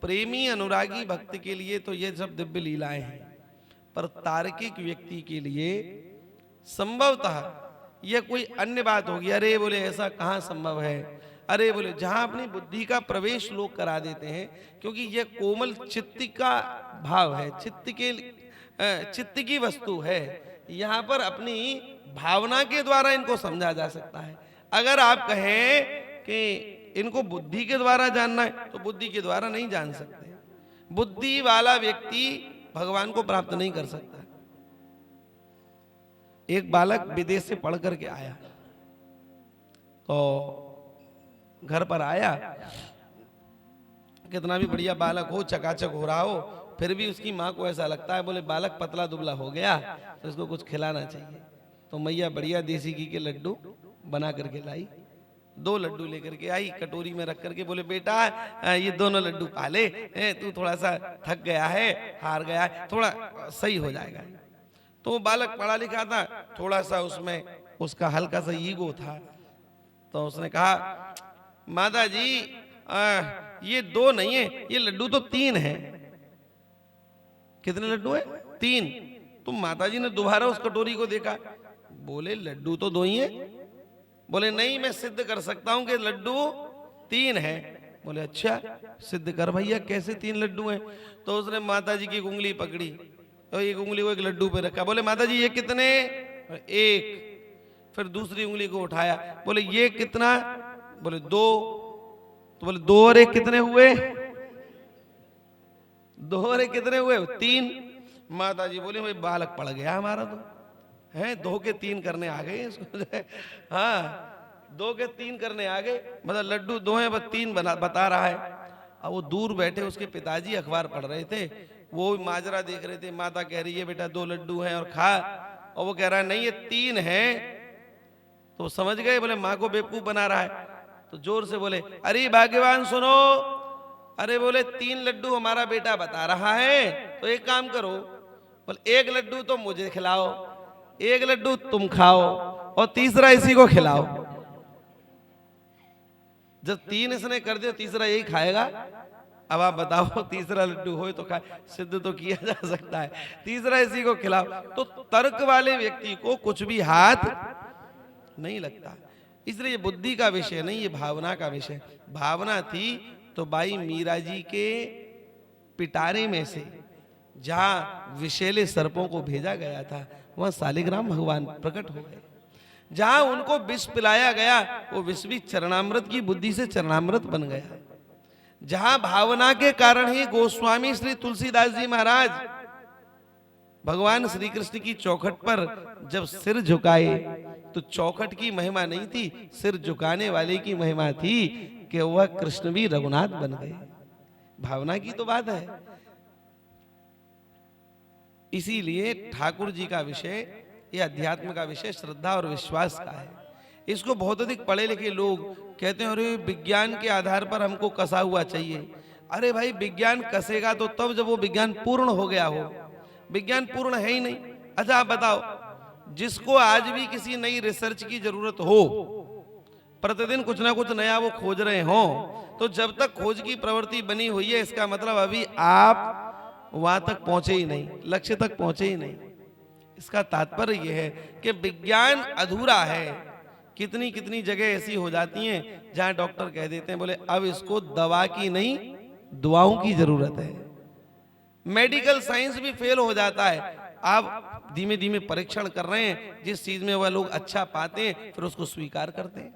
प्रेमी अनुरागी भक्त के लिए तो ये सब दिव्य लीलाएं हैं, पर तार्किक व्यक्ति के लिए संभवतः यह कोई अन्य बात होगी। अरे बोले ऐसा कहाँ संभव है, अरे बोले जहां अपनी बुद्धि का प्रवेश लोग करा देते हैं, क्योंकि यह कोमल चित्त का भाव है, चित्त की वस्तु है। यहाँ पर अपनी भावना के द्वारा इनको समझा जा सकता है। अगर आप कहें कि इनको बुद्धि के द्वारा जानना है तो बुद्धि के द्वारा नहीं जान सकते। बुद्धि वाला व्यक्ति भगवान को प्राप्त नहीं कर सकता। एक बालक विदेश से पढ़ करके आया, तो घर पर आया, कितना भी बढ़िया बालक हो, चकाचक हो रहा हो, फिर भी उसकी माँ को ऐसा लगता है बोले बालक पतला दुबला हो गया तो इसको कुछ खिलाना चाहिए। तो मैया बढ़िया देसी घी के लड्डू बना करके लाई, 2 लड्डू लेकर के आई, कटोरी में रख करके बोले बेटा ये दोनों लड्डू पाले, तू थोड़ा सा थक गया है, हार गया है, थोड़ा सही हो जाएगा। तो वो बालक पढ़ा लिखा था, थोड़ा सा उसमें उसका हल्का सा ईगो था, तो उसने कहा माता जी ये 2 नहीं है, ये लड्डू तो 3 है। कितने लड्डू है? 3। तो माता जी ने दोबारा उस कटोरी को देखा, बोले लड्डू तो 2 ही है। बोले नहीं, मैं सिद्ध कर सकता हूं कि लड्डू 3 है। बोले अच्छा सिद्ध कर भैया, कैसे 3 लड्डू हैं? तो उसने माता जी की उंगली पकड़ी, तो एक उंगली को एक लड्डू पे रखा, बोले माता जी ये कितने? 1। फिर दूसरी उंगली को उठाया, बोले ये कितना? बोले 2। तो बोले 2 और 1 कितने हुए? 2 और 1 कितने हुए? 3। माता जी बोले भाई बालक पड़ गया हमारा, तो है 2 के 3 करने आ गए इसको। हाँ 2 के 3 करने आ गए, मतलब लड्डू 2 हैं बस 3 बता रहा है। अब वो दूर बैठे उसके पिताजी अखबार पढ़ रहे थे, वो माजरा देख रहे थे। माता कह रही है बेटा 2 लड्डू हैं और खा, और वो कह रहा है नहीं ये 3 है। तो समझ गए, बोले माँ को बेवकूफ बना रहा है। तो जोर से बोले अरे भाग्यवान सुनो, अरे बोले 3 लड्डू हमारा बेटा बता रहा है, तो एक काम करो, बोले 1 लड्डू तो मुझे खिलाओ, 1 लड्डू तुम खाओ और तीसरा इसी को खिलाओ। जब 3 इसने कर दिया, तीसरा यही खाएगा। अब आप बताओ तीसरा लड्डू हो तो खाए, सिद्ध तो किया जा सकता है, तीसरा इसी को खिलाओ। तो तर्क वाले व्यक्ति को कुछ भी हाथ नहीं लगता। इसलिए ये बुद्धि का विषय नहीं, ये भावना का विषय। भावना थी तो भाई मीरा जी के पिटारे में से जहां विषैले सर्पों को भेजा गया था, वहां शालिग्राम भगवान प्रकट हो गए। जहां उनको विष पिलाया गया, वो विष भी चरणामृत की बुद्धि से चरणामृत बन गया। जहां भावना के कारण ही गोस्वामी श्री तुलसीदास जी महाराज भगवान श्री कृष्ण की चौखट पर जब सिर झुकाए, तो चौखट की महिमा नहीं थी, सिर झुकाने वाले की महिमा थी कि वह कृष्ण भी रघुनाथ बन गए। भावना की तो बात है। इसीलिए ठाकुर जी का विषय, यह अध्यात्म का विषय श्रद्धा और विश्वास का है। इसको बहुत अधिक पढ़े लिखे लोग कहते हैं अरे विज्ञान के आधार पर हमको कसा हुआ चाहिए। अरे भाई विज्ञान कसेगा तो तब जब वो विज्ञान पूर्ण हो गया हो, विज्ञान पूर्ण है ही नहीं। अच्छा आप बताओ, जिसको आज भी किसी नई रिसर्च की जरूरत हो, प्रतिदिन कुछ ना कुछ नया वो खोज रहे हो, तो जब तक खोज की प्रवृत्ति बनी हुई है, इसका मतलब अभी आप वहां तक पहुंचे ही नहीं, लक्ष्य तक पहुंचे ही नहीं। इसका तात्पर्य यह है कि विज्ञान अधूरा है। कितनी कितनी जगह ऐसी हो जाती हैं जहां डॉक्टर कह देते हैं बोले अब इसको दवा की नहीं दुआओं की जरूरत है। मेडिकल साइंस भी फेल हो जाता है। आप धीमे धीमे परीक्षण कर रहे हैं, जिस चीज में वह लोग अच्छा पाते हैं फिर उसको स्वीकार करते हैं।